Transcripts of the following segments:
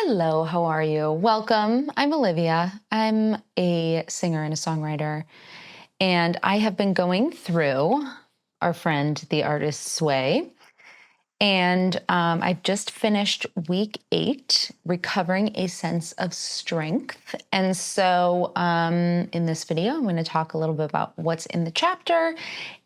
Hello, how are you? Welcome. I'm Olivia. I'm a singer and a songwriter, and I have been going through Our Friend, the Artist's Way. And I've just finished week 8, recovering a sense of strength. And so in this video, I'm going to talk a little bit about what's in the chapter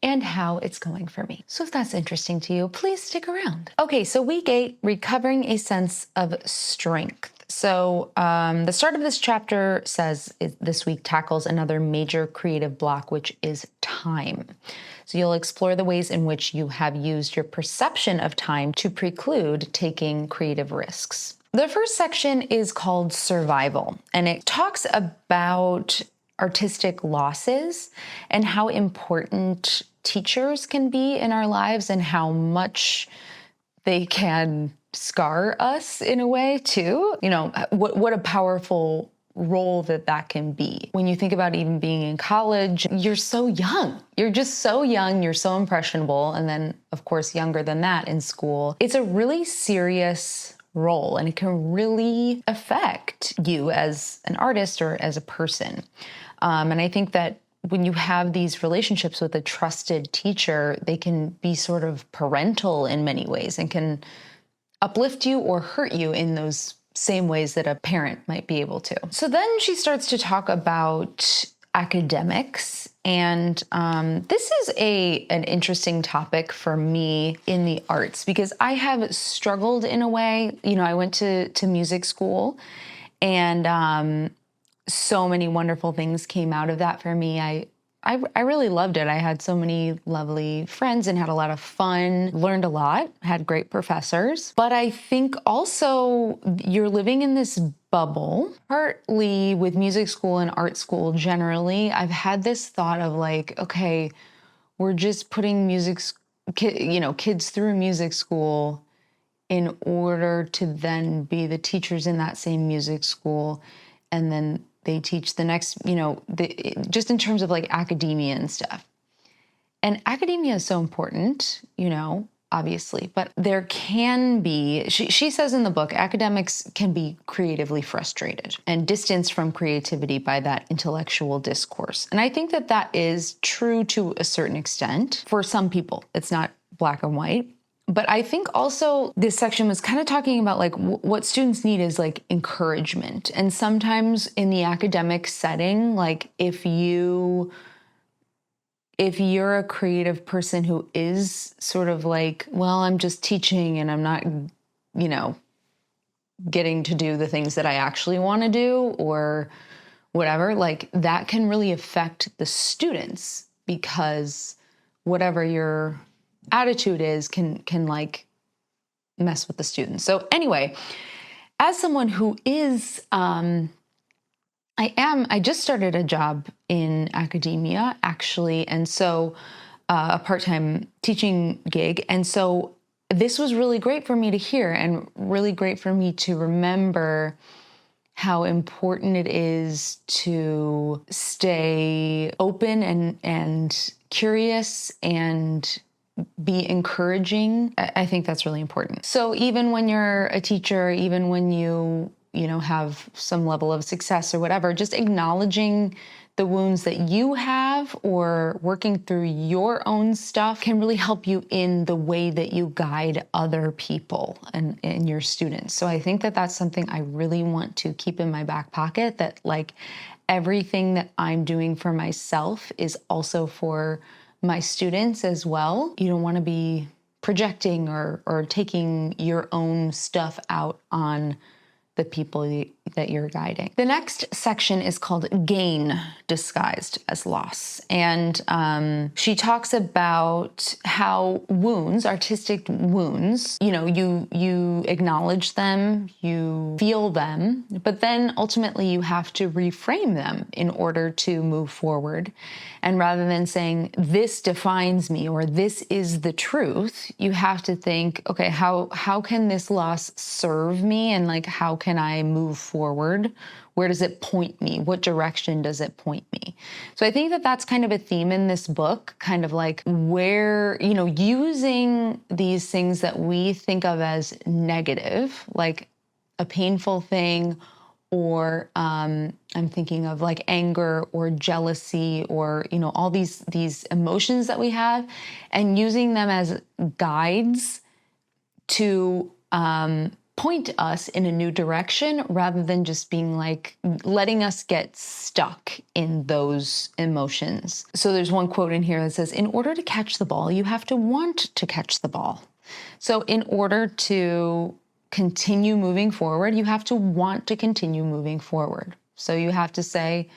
and how it's going for me. So if that's interesting to you, please stick around. Okay, so week 8, recovering a sense of strength. So the start of this chapter says this week tackles another major creative block, which is time. So you'll explore the ways in which you have used your perception of time to preclude taking creative risks. The first section is called Survival, and it talks about artistic losses and how important teachers can be in our lives and how much they can scar us in a way too. You know, what a powerful role that can be. When you think about even being in college, you're so young. You're just so young, you're so impressionable. And then, of course, younger than that in school. It's a really serious role, and it can really affect you as an artist or as a person. And I think that when you have these relationships with a trusted teacher, they can be sort of parental in many ways and can uplift you or hurt you in those same ways that a parent might be able to. So then she starts to talk about academics. And this is an interesting topic for me in the arts because I have struggled in a way. You know, I went to music school, and so many wonderful things came out of that for me. I really loved it. I had so many lovely friends and had a lot of fun, learned a lot, had great professors. But I think also you're living in this bubble, partly with music school and art school generally. I've had this thought of like, okay, we're just putting kids through music school in order to then be the teachers in that same music school, and then they teach the next, just in terms of like academia and stuff. And academia is so important, obviously, but there can be, she says in the book, academics can be creatively frustrated and distanced from creativity by that intellectual discourse. And I think that is true to a certain extent for some people. It's not black and white. But I think also this section was kind of talking about like what students need is like encouragement. And sometimes in the academic setting, like if you're a creative person who is sort of like, well, I'm just teaching and I'm not, getting to do the things that I actually want to do or whatever, like that can really affect the students because whatever your attitude is can like mess with the students. So anyway, as someone who is, I just started a job in academia actually. And so a part-time teaching gig. And so this was really great for me to hear and really great for me to remember how important it is to stay open and curious and be encouraging. I think that's really important. So even when you're a teacher, even when you have some level of success or whatever, just acknowledging the wounds that you have or working through your own stuff can really help you in the way that you guide other people and your students. So I think that that's something I really want to keep in my back pocket, that like everything that I'm doing for myself is also for my students as well. You don't want to be projecting or taking your own stuff out on the people that you're guiding. The next section is called Gain Disguised as Loss. And she talks about how wounds, artistic wounds, you acknowledge them, you feel them, but then ultimately you have to reframe them in order to move forward. And rather than saying, this defines me or this is the truth, you have to think, okay, how can this loss serve me? And like, how can I move forward? Where does it point me? What direction does it point me? So I think that that's kind of a theme in this book, kind of like where, using these things that we think of as negative, like a painful thing, or I'm thinking of like anger or jealousy, or all these emotions that we have, and using them as guides to point us in a new direction, rather than just being like letting us get stuck in those emotions. So there's one quote in here that says, "In order to catch the ball, you have to want to catch the ball." So in order to continue moving forward, you have to want to continue moving forward. So you have to say,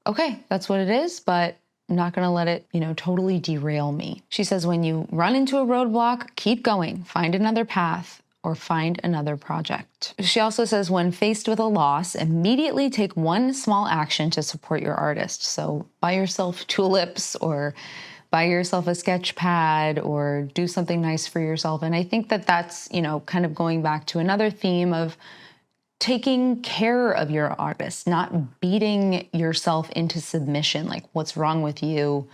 okay, that's what it is, but I'm not going to let it, totally derail me. She says, when you run into a roadblock, keep going, find another path, or find another project. She also says, when faced with a loss, immediately take one small action to support your artist. So buy yourself tulips, or buy yourself a sketch pad, or do something nice for yourself. And I think that that's, kind of going back to another theme of taking care of your artist, not beating yourself into submission. Like, what's wrong with you?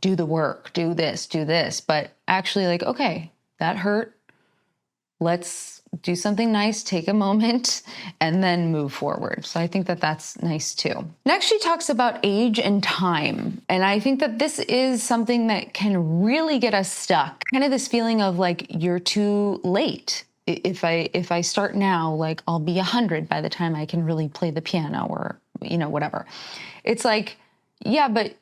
Do the work, do this, but actually like, okay, that hurt. Let's do something nice, take a moment, and then move forward. So I think that that's nice too. Next, she talks about age and time. And I think that this is something that can really get us stuck. Kind of this feeling of like, you're too late. If I start now, like I'll be 100 by the time I can really play the piano, or, whatever. It's like, yeah, but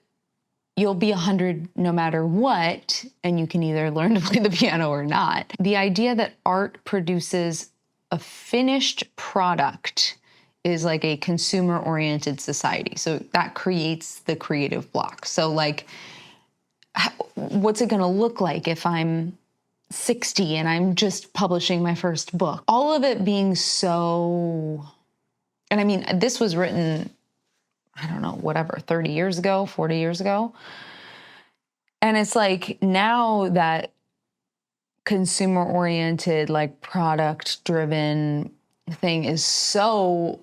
you'll be 100 no matter what, and you can either learn to play the piano or not. The idea that art produces a finished product is like a consumer-oriented society. So that creates the creative block. So like, what's it gonna look like if I'm 60 and I'm just publishing my first book? All of it being so, and I mean, this was written, I don't know, whatever, 30 years ago, 40 years ago. And it's like, now that consumer-oriented, like product-driven thing is so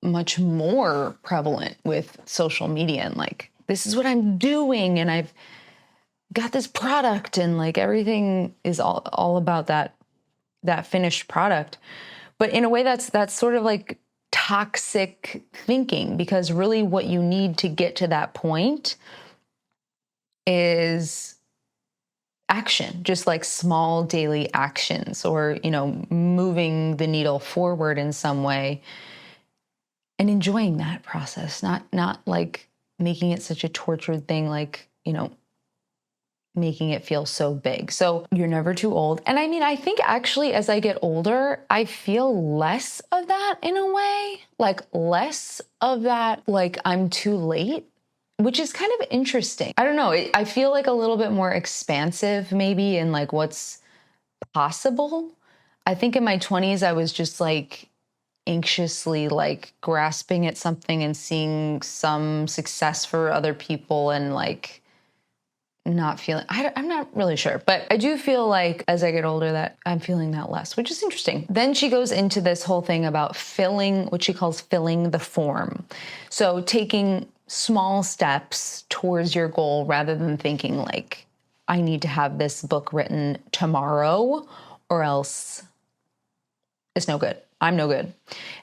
much more prevalent with social media, and like, this is what I'm doing, and I've got this product, and like everything is all about that finished product. But in a way, that's sort of like toxic thinking, because really what you need to get to that point is action, just like small daily actions, or, moving the needle forward in some way and enjoying that process, not like making it such a tortured thing, like, making it feel so big. So you're never too old. And I mean, I think actually as I get older, I feel less of that in a way, like less of that, like I'm too late, which is kind of interesting. I don't know. I feel like a little bit more expansive maybe in like what's possible. I think in my 20s, I was just like anxiously like grasping at something and seeing some success for other people, and like not feeling, I'm not really sure, but I do feel like as I get older that I'm feeling that less, which is interesting. Then she goes into this whole thing about filling, what she calls filling the form. So taking small steps towards your goal, rather than thinking like, I need to have this book written tomorrow or else it's no good. I'm no good.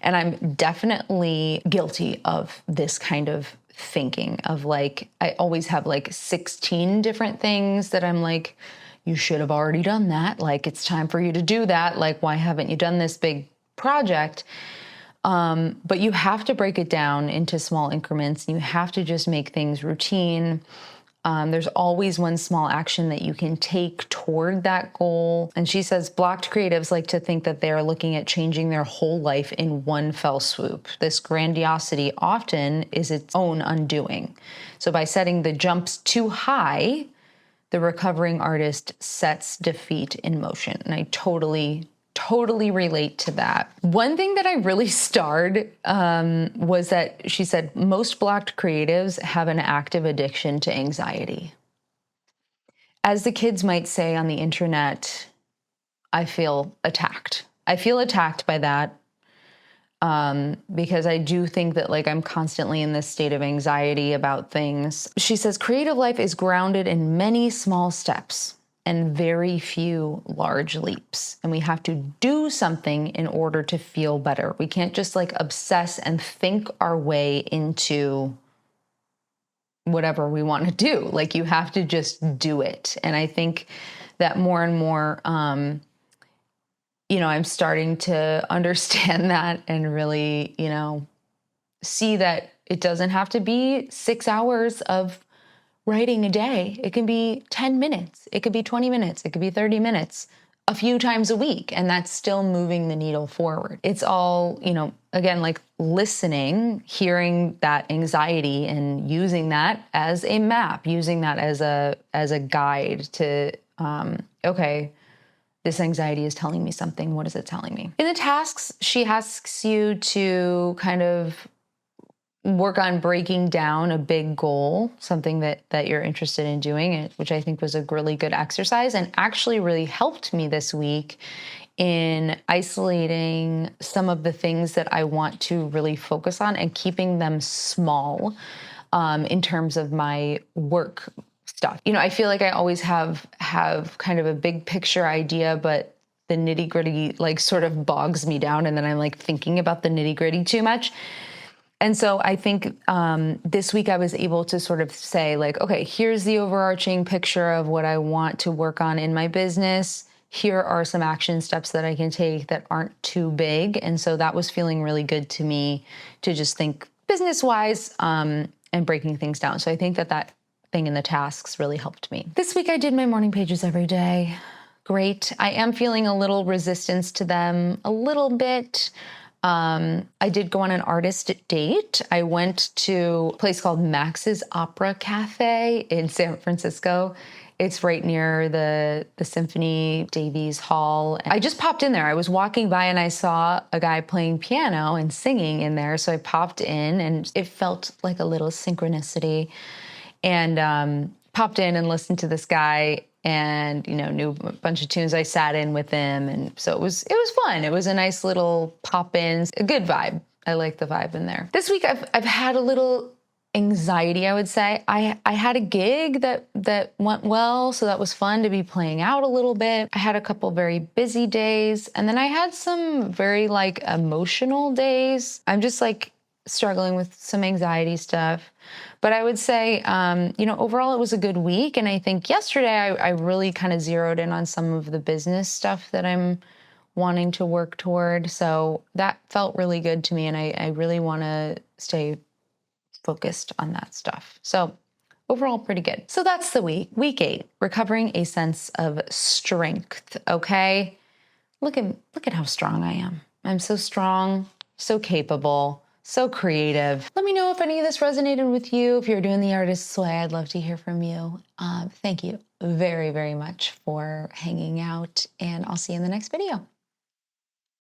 And I'm definitely guilty of this kind of thinking of like, I always have like 16 different things that I'm like, you should have already done that. Like, it's time for you to do that. Like, why haven't you done this big project? But you have to break it down into small increments, and you have to just make things routine. There's always one small action that you can take toward that goal. And she says blocked creatives like to think that they're looking at changing their whole life in one fell swoop. This grandiosity often is its own undoing. So by setting the jumps too high, the recovering artist sets defeat in motion. And I totally relate to that. One thing that I really starred was that she said most blocked creatives have an active addiction to anxiety. As the kids might say on the internet, I feel attacked. I feel attacked by that because I do think that like I'm constantly in this state of anxiety about things. She says creative life is grounded in many small steps. and very few large leaps. And we have to do something in order to feel better. We can't just like obsess and think our way into whatever we want to do. Like you have to just do it. And I think that more and more, I'm starting to understand that and really, see that it doesn't have to be 6 hours of writing a day. It can be 10 minutes. It could be 20 minutes. It could be 30 minutes a few times a week. And that's still moving the needle forward. It's all, again, like listening, hearing that anxiety and using that as a map, using that as a guide to, okay, this anxiety is telling me something. What is it telling me? In the tasks, she asks you to kind of work on breaking down a big goal, something that you're interested in doing, which I think was a really good exercise and actually really helped me this week in isolating some of the things that I want to really focus on and keeping them small in terms of my work stuff. I feel like I always have kind of a big picture idea, but the nitty gritty like sort of bogs me down, and then I'm like thinking about the nitty gritty too much. And so I think this week I was able to sort of say like, okay, here's the overarching picture of what I want to work on in my business. Here are some action steps that I can take that aren't too big. And so that was feeling really good to me to just think business-wise and breaking things down. So I think that thing in the tasks really helped me. This week I did my morning pages every day. Great. I am feeling a little resistance to them, a little bit. I did go on an artist date. I went to a place called Max's Opera Cafe in San Francisco. It's right near the Symphony Davies Hall. I just popped in there. I was walking by and I saw a guy playing piano and singing in there. So I popped in and it felt like a little synchronicity, and popped in and listened to this guy and, knew a bunch of tunes. I sat in with him. And so it was fun. It was a nice little pop in, a good vibe. I like the vibe in there. This week I've had a little anxiety, I would say. I had a gig that went well. So that was fun to be playing out a little bit. I had a couple very busy days, and then I had some very like emotional days. I'm just like struggling with some anxiety stuff. But I would say, overall it was a good week. And I think yesterday I really kind of zeroed in on some of the business stuff that I'm wanting to work toward. So that felt really good to me. And I really want to stay focused on that stuff. So overall, pretty good. So that's the week. Week 8, recovering a sense of strength. Okay. Look at how strong I am. I'm so strong, so capable, so creative. Let me know if any of this resonated with you. If you're doing the artist's way, I'd love to hear from you. Thank you very, very much for hanging out, and I'll see you in the next video.